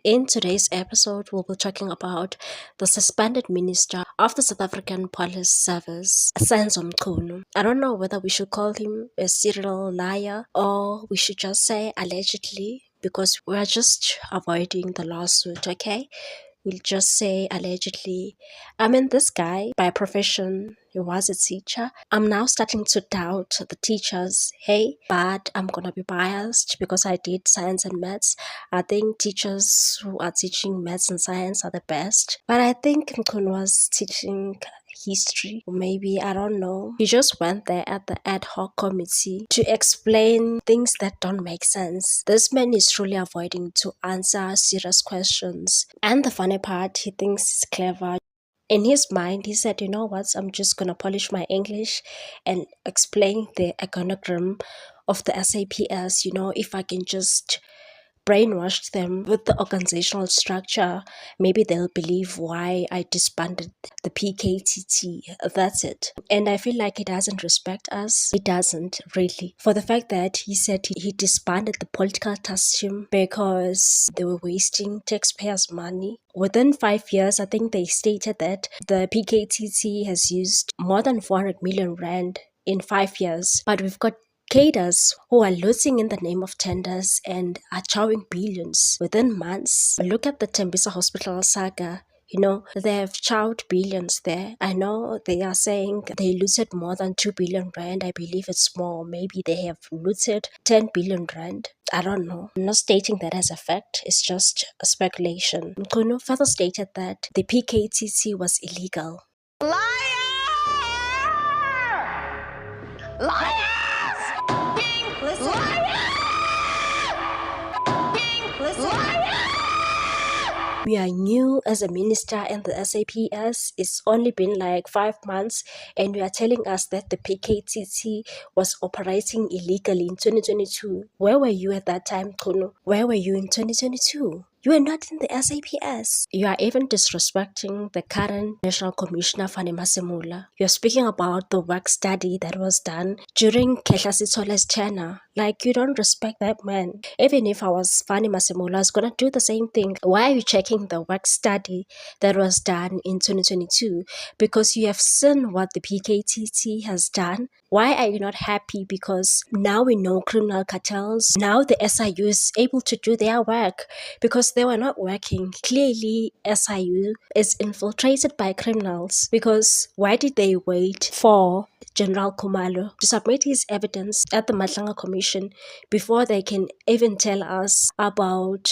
In today's episode, we'll be talking about the suspended minister of the South African Police Service, Senzo Mchunu. I don't know whether we should call him a serial liar or we should just say allegedly because we're just avoiding the lawsuit, okay? We'll just say allegedly. I mean, this guy, by profession, he was a teacher. I'm now starting to doubt the teachers. Hey, but I'm gonna be biased because I did science and maths. I think teachers who are teaching maths and science are the best. But I think Mkun was teaching history, or maybe I don't know. He just went there at the ad hoc committee to explain things that don't make sense. This man is truly avoiding to answer serious questions. And the funny part, he thinks he's clever. In his mind, he said, you know what, I'm just gonna polish my English and explain the iconogram of the SAPS, if I can just brainwashed them with the organizational structure, maybe they'll believe why I disbanded the PKTT. That's it. And I feel like he doesn't respect us. He doesn't really. For the fact that he said he disbanded the political task team because they were wasting taxpayers' money. Within 5 years, I think they stated that the PKTT has used more than 400 million rand in 5 years. But we've got cadres who are losing in the name of tenders and are chowing billions within months. Look at the Tembisa Hospital saga. They have chowed billions there. I know they are saying they looted more than 2 billion rand. I believe it's more. Maybe they have looted 10 billion rand. I don't know. I'm not stating that as a fact. It's just a speculation. Mkunu further stated that the PKTC was illegal. Liar! Liars! Listen. Liar! Listen. Liar! We are new as a minister and the SAPS. It's only been like 5 months and you are telling us that the PKTT was operating illegally in 2022. Where were you at that time, Kono? Where were you in 2022? You are not in the SAPS. You are even disrespecting the current National Commissioner, Fani Masemula. You're speaking about the work study that was done during Kehla Sitsole's tenure. Like, you don't respect that man. Even if I was Fani Masemula, I was going to do the same thing. Why are you checking the work study that was done in 2022? Because you have seen what the PKTT has done. Why are you not happy? Because now we know criminal cartels. Now the SIU is able to do their work because they were not working. Clearly, SIU is infiltrated by criminals because why did they wait for General Kumalo to submit his evidence at the Matlanga Commission before they can even tell us about